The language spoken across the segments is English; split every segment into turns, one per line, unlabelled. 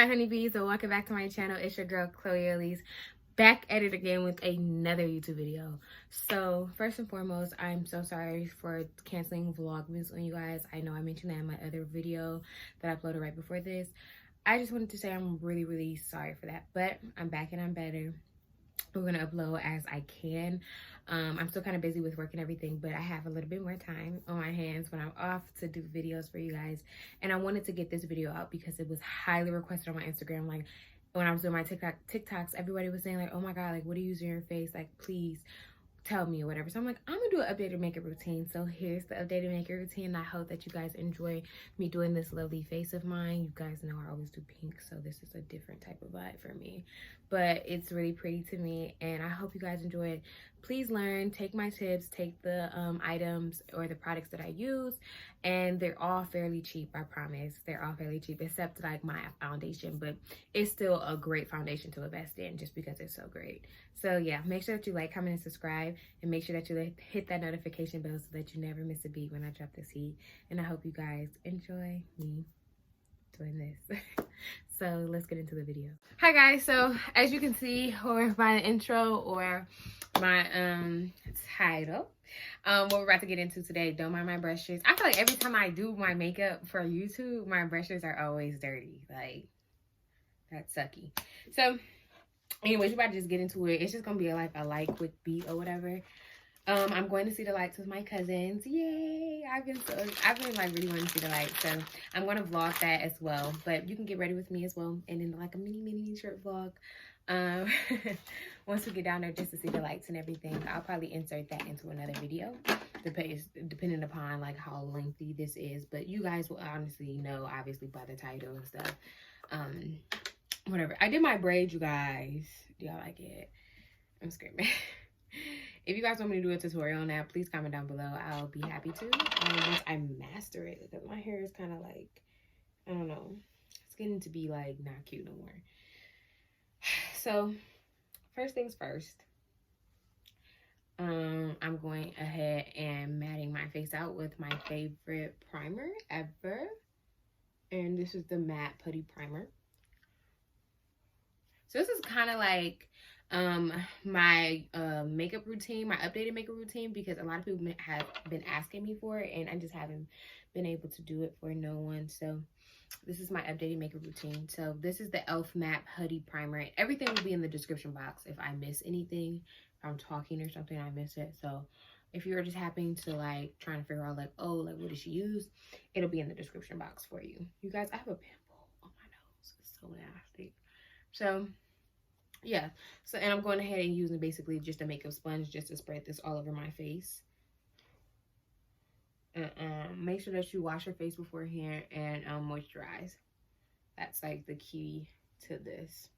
Hi honeybees, and welcome back to my channel. It's your girl Chloe Elise, back at it again with another YouTube video. So first and foremost, I'm so sorry for canceling Vlogmas on you guys. I know I mentioned that in my other video that I uploaded right before this. I just wanted to say I'm really sorry for that, but I'm back and I'm better. I'm gonna upload as I can. I'm still kind of busy with work and everything, but I have a little bit more time on my hands when I'm off to do videos for you guys. And I wanted to get this video out because it was highly requested on my Instagram. Like when I was doing my TikToks, everybody was saying like, oh my God, like what do you use in your face? Like please tell me or whatever. So I'm like, I'm gonna do an updated makeup routine. So here's the updated makeup routine. I hope that you guys enjoy me doing this lovely face of mine. You guys know I always do pink, so this is a different type of vibe for me, but it's really pretty to me and I hope you guys enjoy it. Please learn, take my tips, take the items or the products that I use, and they're all fairly cheap. I promise they're all fairly cheap except like my foundation, but it's still a great foundation to invest in just because it's so great. So yeah, make sure that you like, comment, and subscribe, and make sure that you hit that notification bell so that you never miss a beat when I drop this heat. And I hope you guys enjoy me doing this. So let's get into the video. Hi guys, so as you can see or by the intro or my title, what we're about to get into today, don't mind my brushes. I feel like every time I do my makeup for YouTube, my brushes are always dirty. Like, that's sucky. So anyways, we're about to just get into it. It's just gonna be like a light quick beat or whatever. I'm going to see the lights with my cousins. Yay! I've been like really wanting to see the lights, so I'm going to vlog that as well. But you can get ready with me as well, and then like a mini short vlog. Once we get down there just to see the lights and everything, I'll probably insert that into another video, depending upon like how lengthy this is. But you guys will honestly know, obviously, by the title and stuff. Whatever. I did my braids, you guys. Do y'all like it? I'm screaming. If you guys want me to do a tutorial on that, please comment down below. I'll be happy to. Once I master it, because my hair is kind of like, I don't know, it's getting to be like not cute no more. So first things first, I'm going ahead and matting my face out with my favorite primer ever, and this is the matte Putty primer. So this is kind of like my makeup routine, my updated makeup routine, because a lot of people have been asking me for it and I just haven't been able to do it for no one. So this is my updated makeup routine. So this is the e.l.f. matte Putty primer. Everything will be in the description box if I miss anything. If I'm talking or something, I miss it. So if you're just happening to like trying to figure out like, oh, like what did she use, it'll be in the description box for you. You guys, I have a pimple on my nose. It's so nasty. So yeah, so and I'm going ahead and using basically just a makeup sponge just to spread this all over my face. Make sure that you wash your face beforehand and moisturize. That's like the key to this.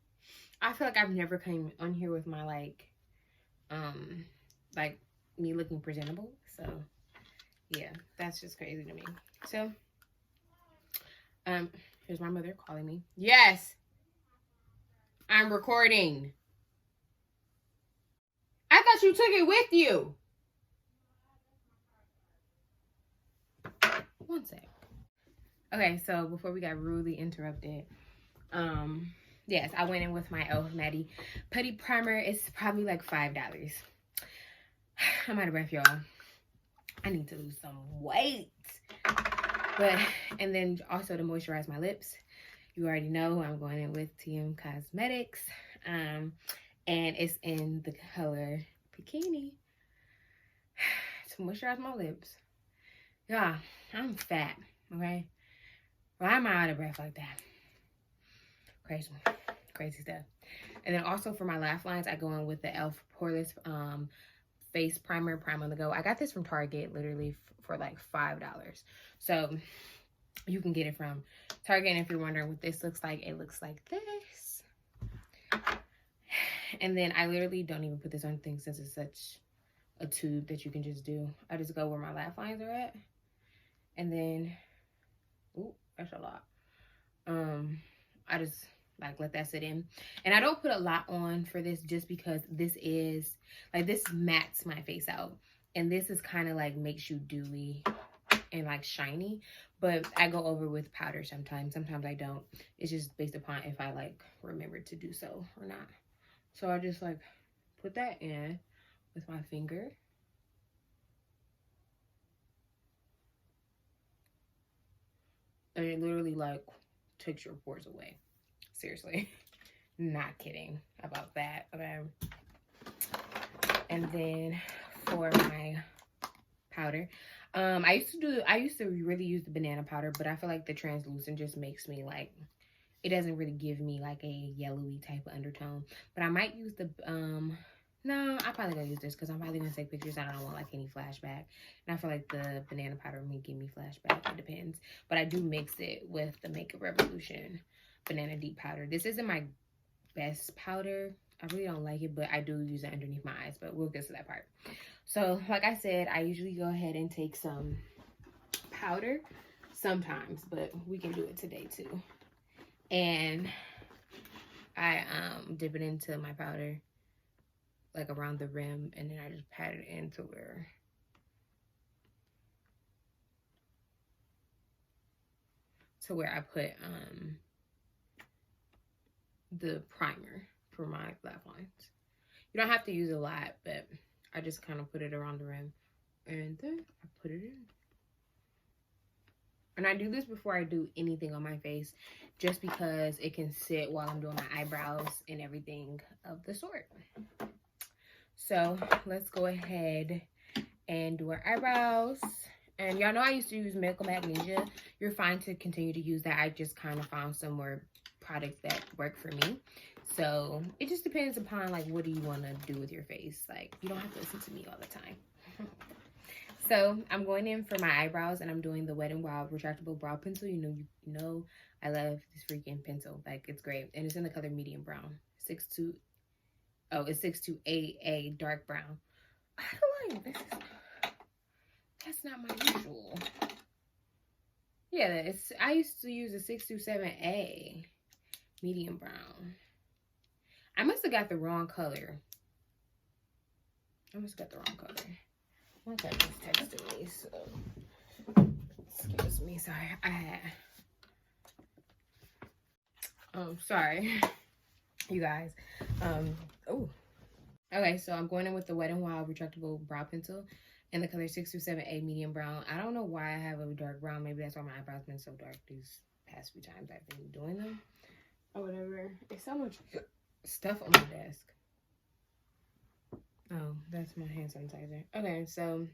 I feel like I've never come on here with my like me looking presentable. So yeah, that's just crazy to me. So here's my mother calling me. Yes, I'm recording. I thought you took it with you. One sec. Okay, so before we got rudely interrupted, yes, I went in with my e.l.f. Matte Putty primer. It's probably like $5. I'm out of breath, y'all. I need to lose some weight. But, and then also to moisturize my lips, you already know I'm going in with TM Cosmetics. And it's in the color Bikini to moisturize my lips. Yeah, I'm fat, okay? Why am I out of breath like that? Crazy stuff. And then also for my lash lines, I go in with the e.l.f. Poreless face primer, Prime on the Go. I got this from Target literally for like $5. So you can get it from Target. And if you're wondering what this looks like, it looks like this. And then I literally don't even put this on things since it's such a tube that you can just do. I just go where my lash lines are at. And then, ooh, that's a lot. I just like let that sit in. And I don't put a lot on for this just because this is, like this mats my face out. And this is kind of like makes you dewy. and like shiny, but I go over with powder sometimes. Sometimes I don't. It's just based upon if I like remember to do so or not. So I just like put that in with my finger. And it literally like takes your pores away. Seriously. Not kidding about that. Okay. And then for my powder, I used to really use the banana powder, but I feel like the translucent just makes me like, it doesn't really give me like a yellowy type of undertone. But I might use the no, I'm probably gonna use this because I'm probably gonna take pictures and I don't want like any flashback. And I feel like the banana powder may give me flashback. It depends. But I do mix it with the Makeup Revolution Banana Deep Powder. This isn't my best powder. I really don't like it, but I do use it underneath my eyes, but we'll get to that part. So like I said, I usually go ahead and take some powder sometimes, but we can do it today too. And I dip it into my powder like around the rim, and then I just pat it into where I put the primer for my black lines. You don't have to use a lot, but I just kind of put it around the rim, and then I put it in. And I do this before I do anything on my face, just because it can sit while I'm doing my eyebrows and everything of the sort. So let's go ahead and do our eyebrows. And y'all know I used to use Miracle Magnesia. You're fine to continue to use that. I just kind of found some more products that work for me. So it just depends upon like, what do you want to do with your face? Like, you don't have to listen to me all the time. So I'm going in for my eyebrows, and I'm doing the WetnWild Retractable Brow Pencil. You know I love this freaking pencil. Like, it's great. And it's in the color medium brown. 628. Oh, it's 628A dark brown. I don't like this. That's not my usual. Yeah, I used to use a 627A medium brown. I must have got the wrong color. My cousin just texted me, so excuse me. Sorry, I had. Sorry, you guys. Oh. Okay, so I'm going in with the WetnWild Retractable Brow Pencil in the color 627A medium brown. I don't know why I have a dark brown. Maybe that's why my eyebrows been so dark these past few times I've been doing them or whatever. It's so much stuff on my desk. Oh, that's my hand sanitizer. Okay, so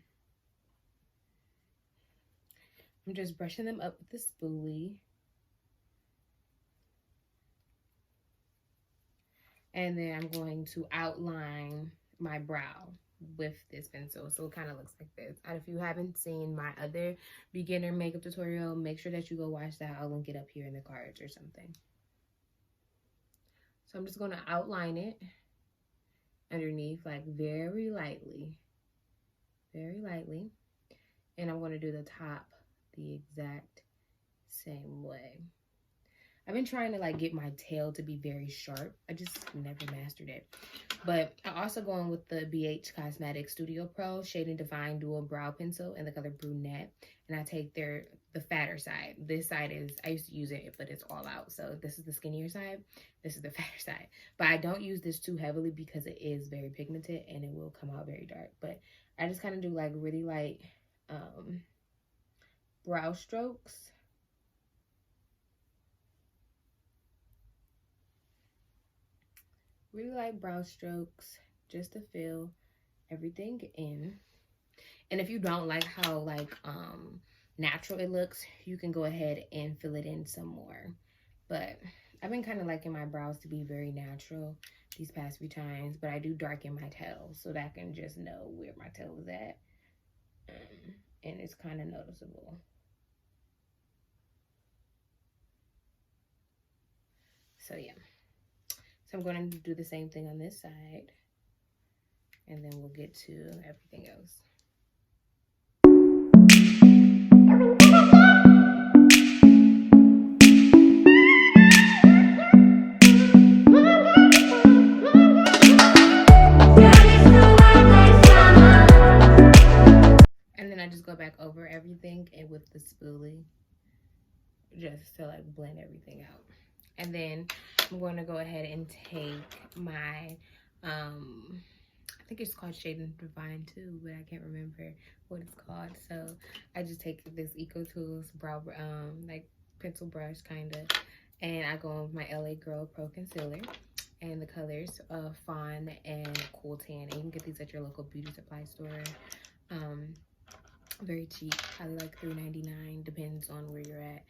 I'm just brushing them up with the spoolie. And then I'm going to outline my brow with this pencil. So it kind of looks like this. And if you haven't seen my other beginner makeup tutorial, make sure that you go watch that. I'll link it up here in the cards or something. So I'm just going to outline it underneath, like very lightly. And I'm going to do the top the exact same way. I've been trying to like get my tail to be very sharp. I just never mastered it. But I'm also going with the BH Cosmetics Studio Pro Shade and Define Dual Brow Pencil in the color Brunette. And I take the fatter side. This side is, I used to use it, but it's all out. So this is the skinnier side. This is the fatter side. But I don't use this too heavily because it is very pigmented and it will come out very dark. But I just kind of do like really light brow strokes. Really light brow strokes just to fill everything in. And if you don't like how like natural it looks, you can go ahead and fill it in some more. But I've been kind of liking my brows to be very natural these past few times, but I do darken my tail so that I can just know where my tail is at. And it's kind of noticeable. So yeah. So I'm going to do the same thing on this side, and then we'll get to everything else. And then I just go back over everything and with the spoolie just to like blend everything out. And then I'm going to go ahead and take my I think it's called Shade and Divine too, but I can't remember what it's called. So I just take this Eco Tools brow like pencil brush kind of, and I go with my LA Girl Pro Concealer, and the colors Fawn and Cool Tan. And you can get these at your local beauty supply store. Very cheap, probably like $3.99, depends on where you're at.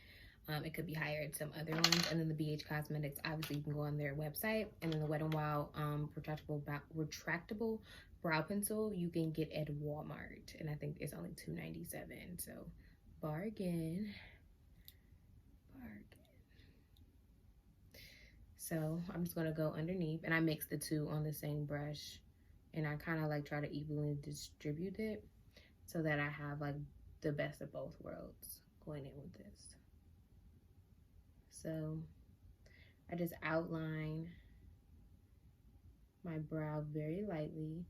It could be higher at some other ones. And then the BH Cosmetics, obviously you can go on their website. And then the WetnWild retractable brow pencil you can get at Walmart, and I think it's only $2.97. So bargain. So I'm just gonna go underneath, and I mix the two on the same brush, and I kind of like try to evenly distribute it so that I have like the best of both worlds going in with this. So I just outline my brow very lightly,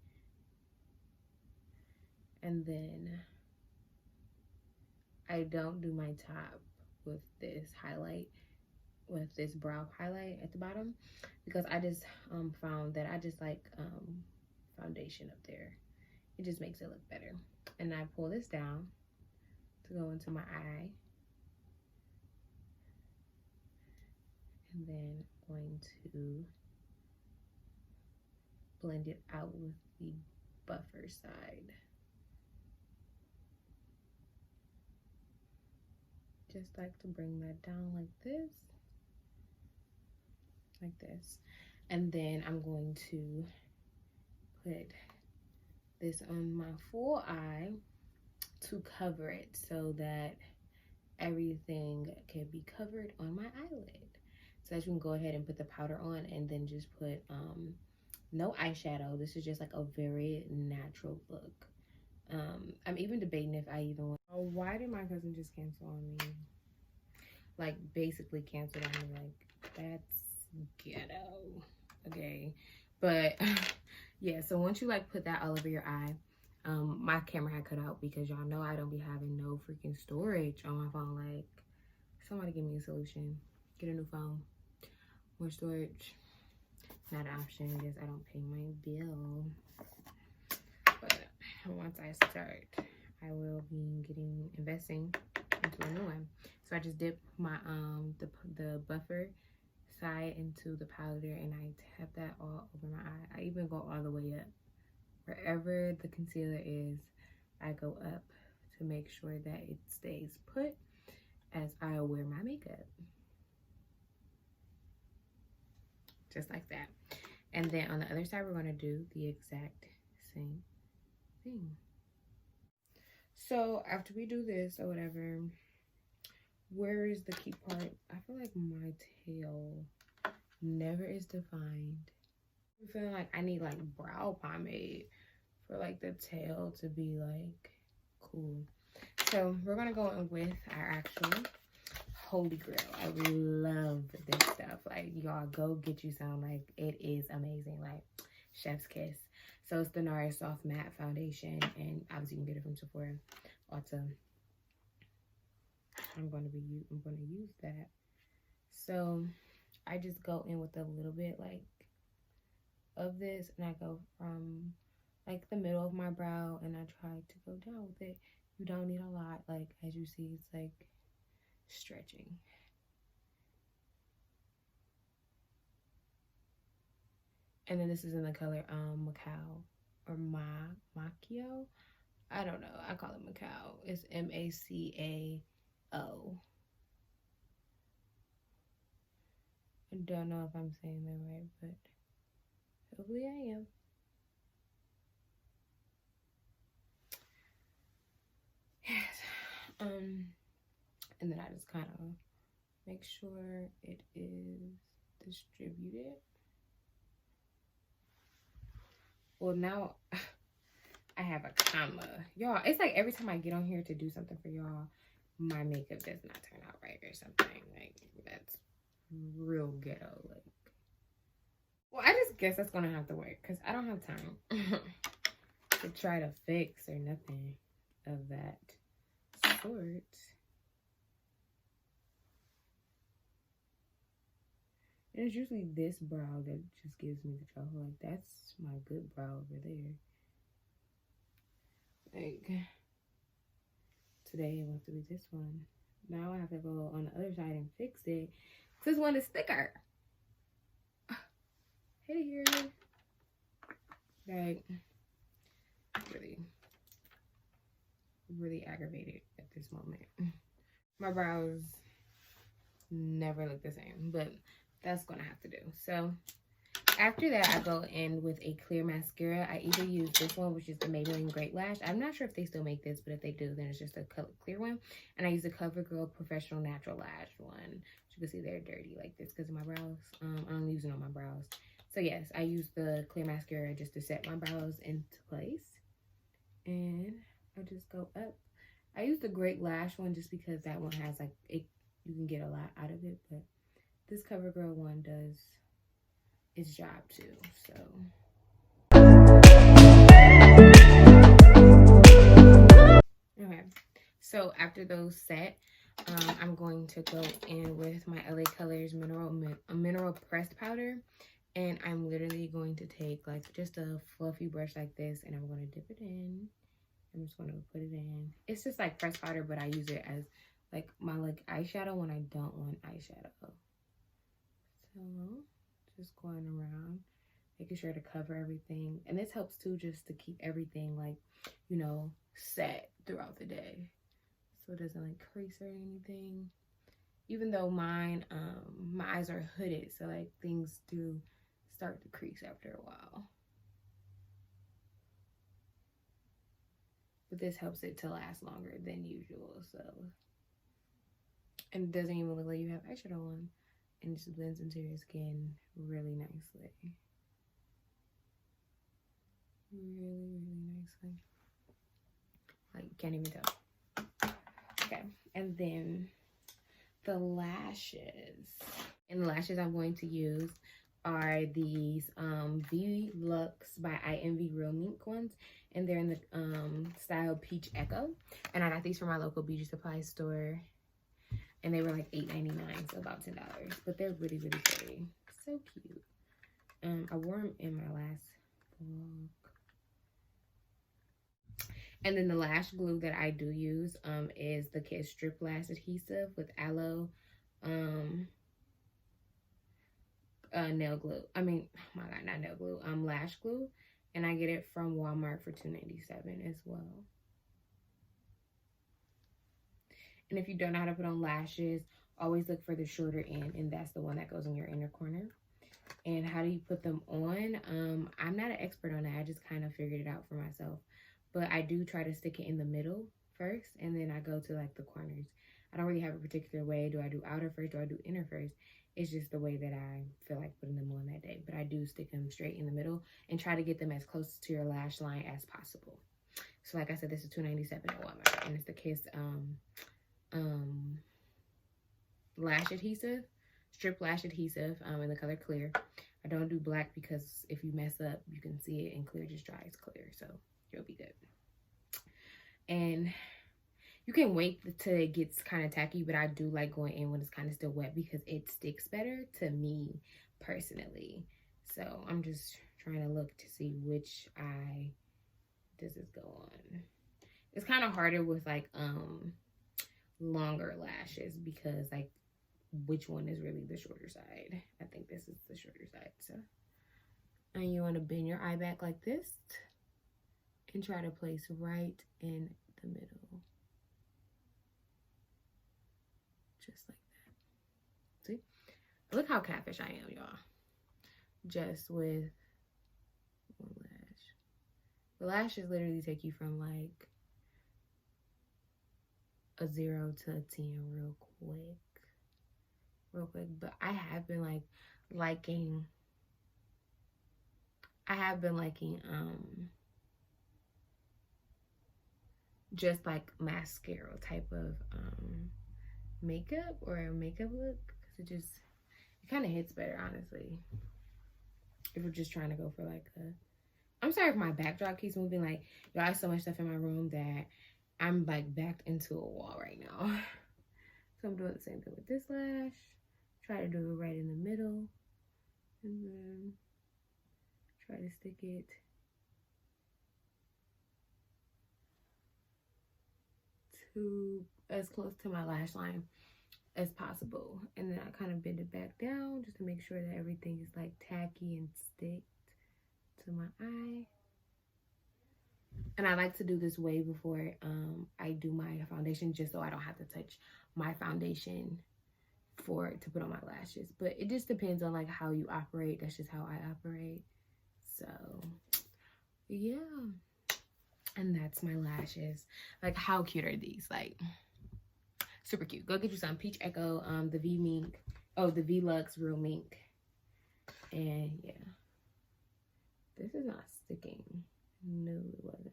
and then I don't do my top with this highlight, with this brow highlight at the bottom, because I just found that I just like foundation up there. It just makes it look better. And I pull this down to go into my eye, and then I'm going to blend it out with the buffer side. Just like to bring that down like this. And then I'm going to put this on my full eye to cover it so that everything can be covered on my eyelid. So that you can go ahead and put the powder on, and then just put no eyeshadow. This is just like a very natural look. I'm even debating if I even want. Oh, why did my cousin just cancel on me? Like basically canceled on me. Like that's ghetto. Okay, but yeah. So once you like put that all over your eye, my camera had cut out because y'all know I don't be having no freaking storage on my phone. Like somebody give me a solution. Get a new phone. More storage. Not an option because I don't pay my bill. But once I start, I will be investing into a new one. So I just dip my the buffer side into the powder, and I tap that all over my eye. I even go all the way up. Wherever the concealer is, I go up to make sure that it stays put as I wear my makeup. Just like that. And then on the other side, we're going to do the exact same thing. So after we do this or whatever, where is the key part? I feel like my tail never is defined. I'm feeling like I need like brow pomade for like the tail to be like cool. So we're gonna go in with our actual holy grail. I really love this stuff. Like y'all go get you some. Like it is amazing. Like chef's kiss. So it's the Nars Soft Matte Foundation, and obviously you can get it from Sephora. Autumn. I'm gonna use that. So I just go in with a little bit like of this, and I go from like the middle of my brow, and I try to go down with it. You don't need a lot. Like as you see, it's like stretching. And then this is in the color Macao or Macao. I don't know. I call it Macao. It's M-A-C-A-O. I don't know if I'm saying that right, but hopefully I am. Yes. And then I just kind of make sure it is distributed. Well, now I have a comma. Y'all, it's like every time I get on here to do something for y'all, my makeup does not turn out right or something. Like, that's real ghetto. Like, well, I just guess that's gonna have to work because I don't have time to try to fix or nothing of that sorts. And it's usually this brow that just gives me the trouble. Like, that's my good brow over there. Like, today it wants to be this one. Now I have to go on the other side and fix it, because this one is thicker. Hey, here. Like, really aggravated at this moment. My brows never look the same, but that's gonna have to do. So after that, I go in with a clear mascara. I either use this one, which is the Maybelline Great Lash. I'm not sure if they still make this, but if they do, then it's just a clear one. And I use the Covergirl Professional Natural Lash one. As you can see, they're dirty like this because of my brows. I'm using it on my brows. So yes, I use the clear mascara just to set my brows into place. And I just go up. I use the Great Lash one just because that one has like, you can get a lot out of it, but this Covergirl one does its job too, so. Okay, so after those set, I'm going to go in with my LA Colors mineral pressed powder, and I'm literally going to take like just a fluffy brush like this, and I'm going to dip it in. I'm just going to put it in. It's just like pressed powder, but I use it as like my eyeshadow when I don't want eyeshadow. So just going around, making sure to cover everything. And this helps too, just to keep everything like, you know, set throughout the day, so it doesn't like crease or anything. Even though mine, my eyes are hooded, so like things do start to crease after a while. But this helps it to last longer than usual, so. And it doesn't even look like you have eyeshadow on, and it just blends into your skin really nicely. Really nicely. Like, you can't even tell. Okay, and then the lashes. And the lashes I'm going to use are these VLuxe by I Envy Real Mink ones, and they're in the style Peach Echo. And I got these from my local beauty supply store, and they were like $8.99, so about $10. But they're really pretty. So cute. I wore them in my last vlog. And then the lash glue that I do use is the Kiss Strip Lash Adhesive with Aloe nail glue. I mean, oh my god, not nail glue, lash glue. And I get it from Walmart for $2.97 as well. And if you don't know how to put on lashes, always look for the shorter end, and that's the one that goes in your inner corner. And how do you put them on? I'm not an expert on that. I just kind of figured it out for myself. But I do try to stick it in the middle first, and then I go to like the corners. I don't really have a particular way. Do I do outer first? Do I do inner first? It's just the way that I feel like putting them on that day. But I do stick them straight in the middle and try to get them as close to your lash line as possible. So like I said, this is $2.97 at Walmart, and it's the Kiss lash adhesive, strip lash adhesive in the color clear. I don't do black because if you mess up, you can see it, and clear just dries clear, so you'll be good. And you can wait till it gets kind of tacky, but I do like going in when it's kind of still wet because it sticks better to me personally. So I'm just trying to look to see which eye does this go on. It's kind of harder with like longer lashes because like which one is really the shorter side. I think this is the shorter side. So, and you want to bend your eye back like this and try to place right in the middle, just like that. See, look how catfish I am, y'all, just with one lash. The lashes literally take you from like a 0 to a 10 real quick. But I have been like liking just like mascara type of makeup or a makeup look, because it kind of hits better, honestly, if we're just trying to go for like a. I'm sorry if my backdrop keeps moving. Like, y'all, I have so much stuff in my room that I'm like backed into a wall right now. So I'm doing the same thing with this lash. Try to do it right in the middle. And then try to stick it to as close to my lash line as possible. And then I kind of bend it back down just to make sure that everything is like tacky and stick to my eye. And I like to do this way before I do my foundation, just so I don't have to touch my foundation to put on my lashes. But it just depends on like how you operate. That's just how I operate. So yeah, and that's my lashes. Like, how cute are these? Like, super cute. Go get you some Peach Echo, the Mink, oh, the VLuxe Real Mink. And yeah, this is not sticking. No, it wasn't.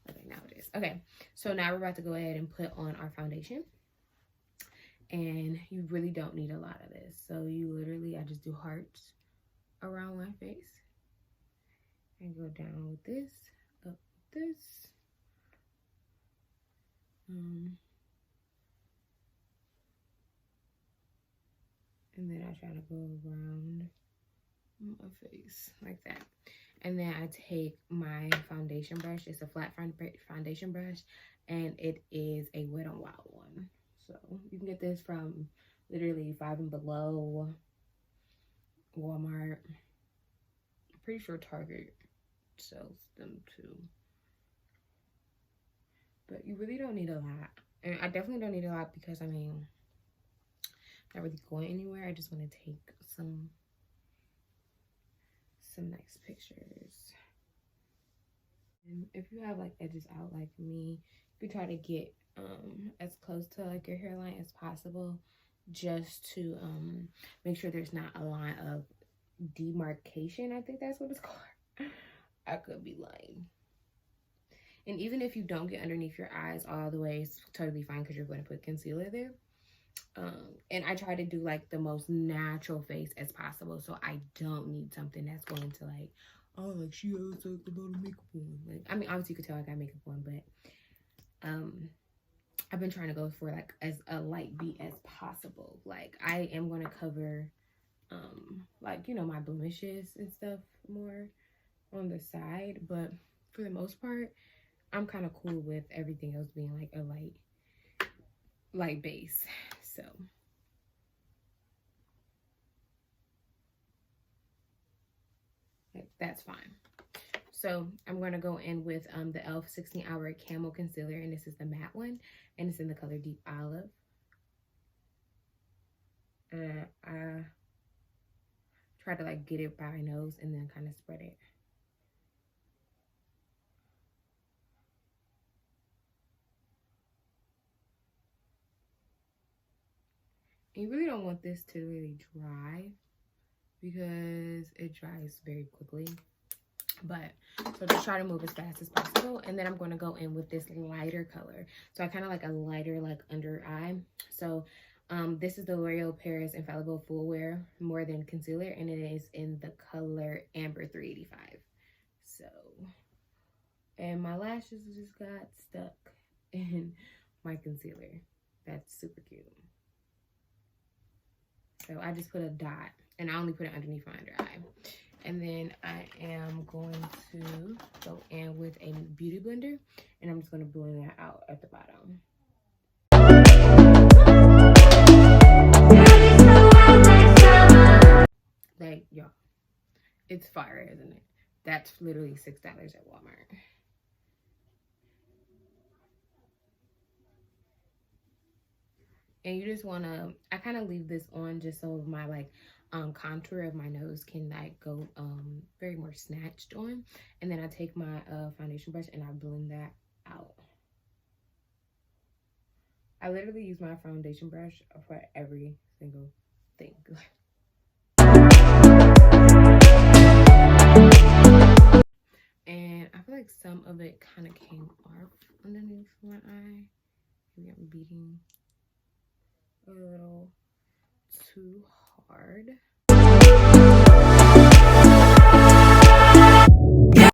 Okay, now it is. Okay, so now we're about to go ahead and put on our foundation. And you really don't need a lot of this. So you literally, I just do hearts around my face. And go down with this, up with this. And then I try to go around my face like that. And then I take my foundation brush. It's a flat foundation brush, and it is a Wet n Wild one. So you can get this from literally Five and Below, Walmart. I'm pretty sure Target sells them too. But you really don't need a lot. And I definitely don't need a lot because, I mean, I'm not really going anywhere. I just want to take some nice pictures. And if you have like edges out like me, you try to get as close to like your hairline as possible, just to make sure there's not a line of demarcation. I think that's what it's called. I could be lying. And even if you don't get underneath your eyes all the way, it's totally fine because you're going to put concealer there. And I try to do like the most natural face as possible, so I don't need something that's going to like, oh, like she has like a lot of makeup on. Like, I mean, obviously you could tell I got makeup on, but I've been trying to go for like as a light beat as possible. Like, I am going to cover like, you know, my blemishes and stuff more on the side, but for the most part, I'm kind of cool with everything else being like a light base. So like, that's fine. So I'm going to go in with the e.l.f. 16-Hour Camo Concealer, and this is the matte one, and it's in the color Deep Olive. I try to like get it by my nose and then kind of spread it. And you really don't want this to really dry because it dries very quickly. But so just try to move as fast as possible. And then I'm going to go in with this lighter color. So I kind of like a lighter like under eye. So this is the L'Oreal Paris Infallible Full Wear More Than Concealer, and it is in the color Amber 385. So, and my lashes just got stuck in my concealer. That's super cute. So I just put a dot, and I only put it underneath my under eye. And then I am going to go in with a beauty blender, and I'm just going to blend that out at the bottom. Like, y'all, it's fire, isn't it? That's literally $6 at Walmart. And you just want to, I kind of leave this on just so my like contour of my nose can like go very more snatched on. And then I take my foundation brush and I blend that out. I literally use my foundation brush for every single thing. And I feel like some of it kind of came off underneath my eye. Maybe I'm beating a little too hard.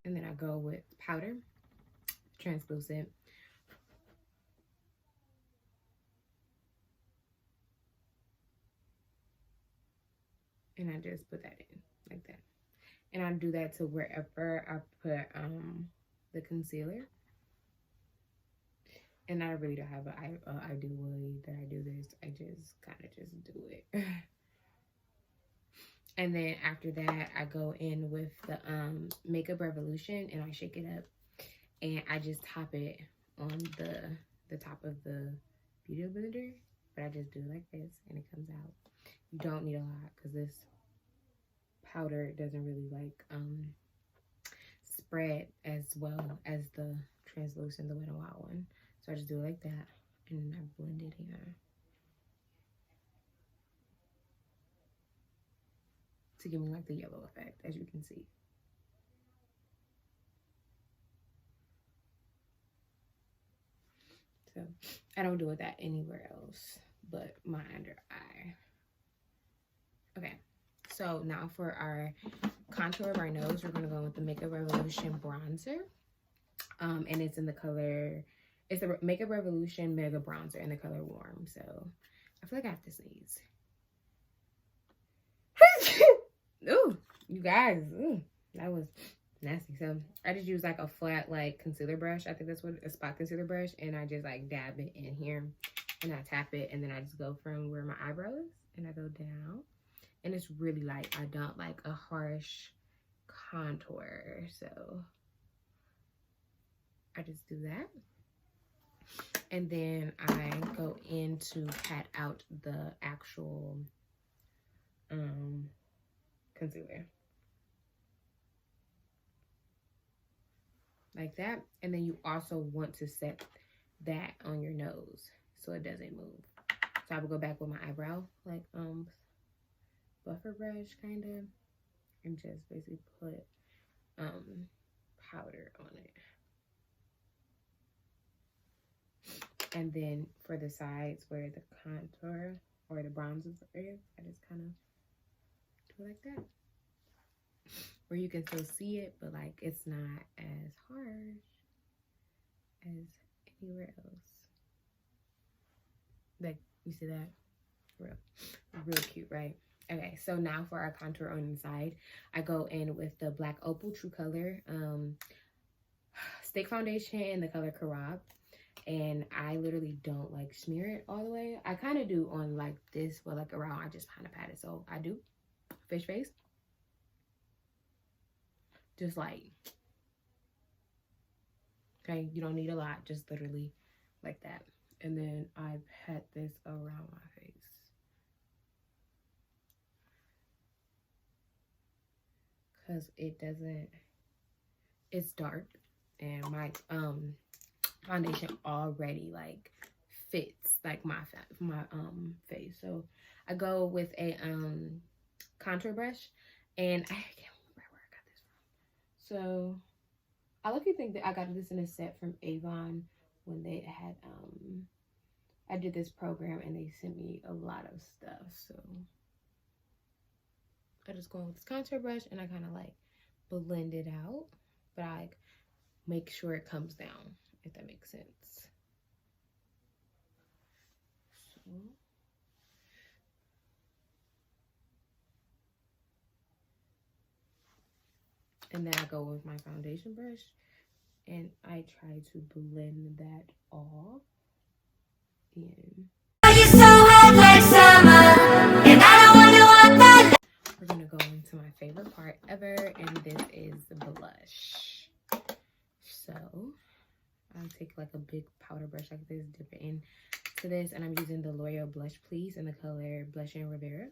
And then I go with powder. translucent. And I just put that in like that. And I do that to wherever I put the concealer. And I really don't have an ideal way that I do this. I just kind of just do it. And then after that, I go in with the Makeup Revolution and I shake it up. And I just top it on the top of the Beauty Blender. But I just do it like this and it comes out. You don't need a lot because this powder doesn't really like spread as well as the translucent, the Wet n Wild one. So I just do it like that and I blend it here to give me like the yellow effect, as you can see. So I don't do that anywhere else but my under eye. Okay, so now for our contour of our nose, we're gonna go with the Makeup Revolution bronzer. And it's in the color, it's the Makeup Revolution Mega Bronzer in the color Warm. So I feel like I have to sneeze. Ooh, you guys, ooh, that was nasty. So I just use like a flat like concealer brush. I think that's what a spot concealer brush, and I just like dab it in here and I tap it, and then I just go from where my eyebrow is and I go down, and it's really light. I don't like a harsh contour, so I just do that. And then I go in to pat out the actual concealer. Like that. And then you also want to set that on your nose so it doesn't move. So I would go back with my eyebrow, like buffer brush kind of, and just basically put powder on it. And then for the sides where the contour or the bronzer is, I just kind of do like that. Where you can still see it, but like it's not as harsh as anywhere else. Like, you see that? Real cute, right? Okay, so now for our contour on the side, I go in with the Black Opal True Color stick foundation in the color Karab. And I literally don't like smear it all the way. I kind of do on like this, but like around, I just kind of pat it. So I do fish face. Just like, okay, you don't need a lot, just literally like that. And then I pat this around my face. Cause it doesn't, it's dark and my foundation already like fits like my face. So I go with a contour brush, and I can't remember where I got this from. So I luckily think that I got this in a set from Avon when they had I did this program and they sent me a lot of stuff. So I just go with this contour brush and I kind of like blend it out, but I like make sure it comes down, if that makes sense. So and then I go with my foundation brush and I try to blend that off in. We're gonna go into my favorite part ever, and this is the blush. So I take like a big powder brush like this, dip it in to this, and I'm using the L'Oreal Blush Please in the color Blush and Rivera.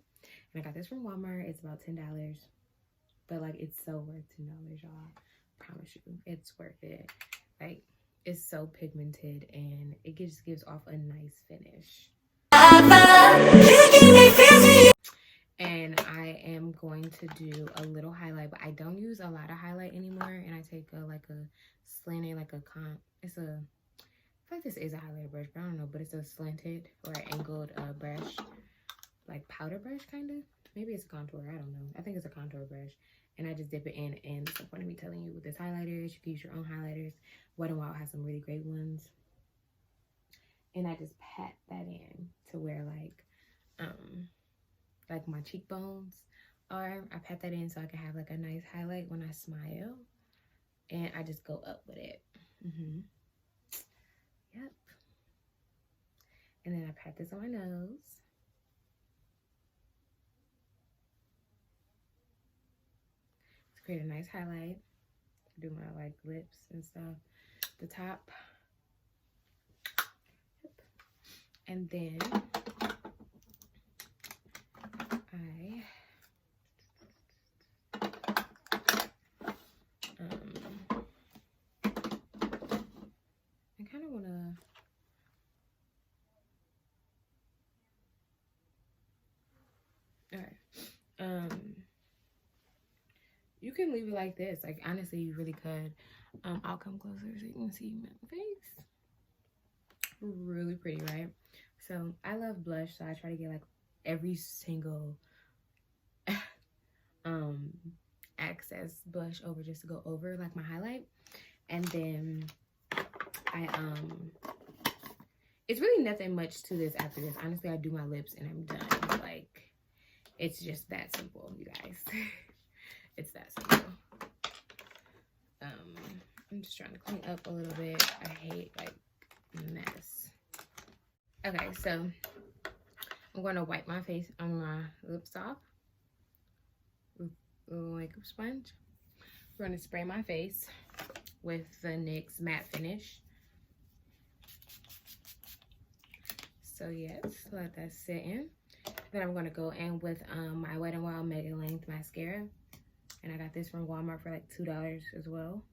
And I got this from Walmart. It's about $10, but like it's so worth $10, y'all. I promise you, it's worth it. Like, it's so pigmented and it just gives off a nice finish. And I am going to do a little highlight, but I don't use a lot of highlight anymore. And I take like a slanted, like a it's a, I feel like this is a highlighter brush, but I don't know, but it's a slanted or angled brush, like powder brush kind of. Maybe it's a contour, I don't know. I think it's a contour brush. and I just dip it in. And that's the point of me telling you with this highlighters, you can use your own highlighters. WetnWild has some really great ones. And I just pat that in to where like my cheekbones are. I pat that in so I can have like a nice highlight when I smile. And I just go up with it. Yep. And then I pat this on my nose. To create a nice highlight. Do my like lips and stuff. The top. Yep. And then I kind of want to you can leave it like this. Like, honestly, you really could. I'll come closer so you can see my face. Really pretty, right? So I love blush, so I try to get like every single access blush over just to go over like my highlight. And then it's really nothing much to this after this. Honestly, I do my lips and I'm done. Like, it's just that simple, you guys. It's that simple. I'm just trying to clean up a little bit. I hate like mess. Okay, so I'm going to wipe my face on my lips off with a little makeup sponge. We're going to spray my face with the NYX matte finish. So yes, let that sit in. Then I'm going to go in with my WetnWild Mega Length Mascara. And I got this from Walmart for like $2 as well.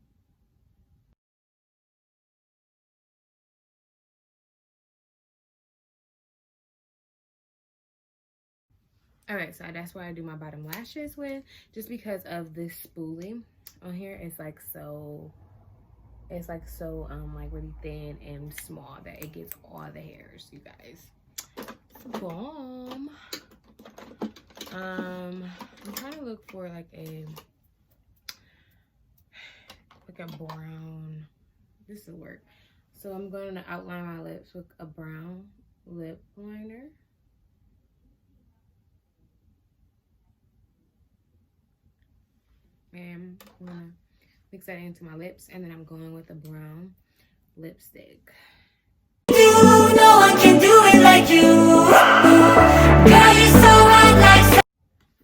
Alright, so that's what I do my bottom lashes with. Just because of this spoolie on here. It's like so like really thin and small that it gets all the hairs, you guys. Bomb. I'm trying to look for like a brown. This will work. So I'm going to outline my lips with a brown lip liner. And I'm gonna mix that into my lips, and then I'm going with a brown lipstick. No one can do it like you. Girl, you're so hot like.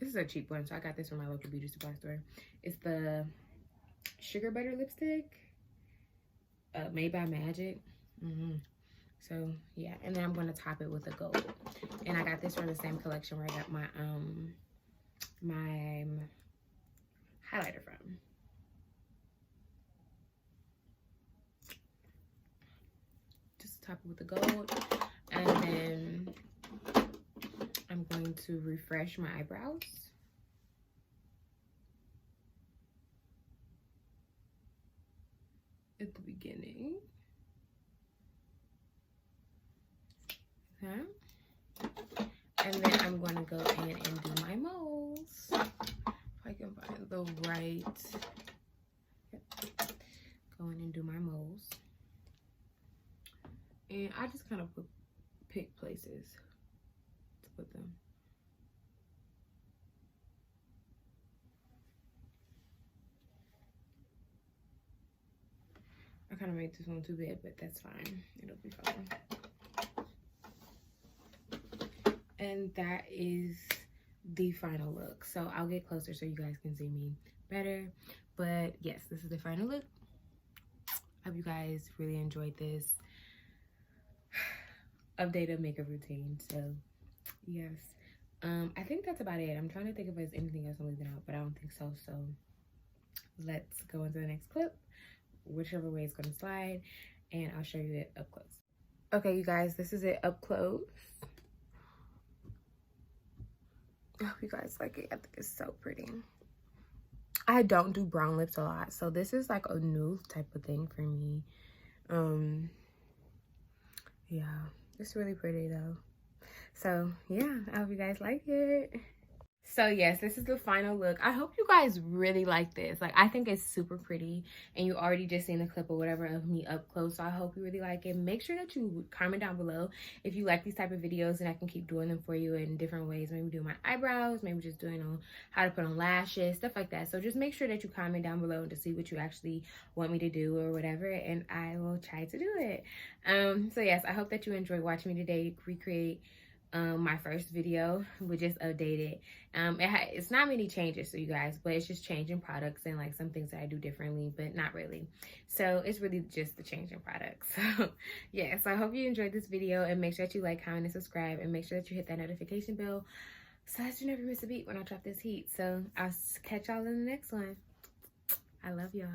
This is a cheap one, so I got this from my local beauty supply store. It's the Sugar Butter lipstick, made by Magic. So yeah, and then I'm going to top it with a gold. And I got this from the same collection where I got my my highlighter from. Just top it with the gold, and then I'm going to refresh my eyebrows. At the beginning. Okay. And then I'm going to go in and do my moles. If I can find the right. Yep. Go in and do my moles. And I just kind of pick places to put them. I kind of made this one too big, but that's fine. It'll be fine. And that is the final look. So I'll get closer so you guys can see me better. But yes, this is the final look. Hope you guys really enjoyed this updated makeup routine. So yes, I think that's about it. I'm trying to think if there's anything else I'm leaving out, but I don't think so. So let's go into the next clip, whichever way it's going to slide, and I'll show you it up close. Okay, you guys, this is it up close. I hope you guys like it. I think it's so pretty. I don't do brown lips a lot, so this is like a new type of thing for me. Yeah, it's really pretty though. So yeah, I hope you guys like it. So yes, this is the final look. I hope you guys really like this. Like, I think it's super pretty, and you already just seen the clip or whatever of me up close. So I hope you really like it. Make sure that you comment down below if you like these type of videos, and I can keep doing them for you in different ways. Maybe doing my eyebrows, maybe just doing on how to put on lashes, stuff like that. So just make sure that you comment down below to see what you actually want me to do or whatever, and I will try to do it. So yes, I hope that you enjoyed watching me today recreate my first video. We just updated. It's not many changes, so you guys, but it's just changing products and like some things that I do differently, but not really. So it's really just the changing products. So yeah, so I hope you enjoyed this video, and make sure that you like, comment, and subscribe, and make sure that you hit that notification bell so that you never miss a beat when I drop this heat. So I'll catch y'all in the next one. I love y'all.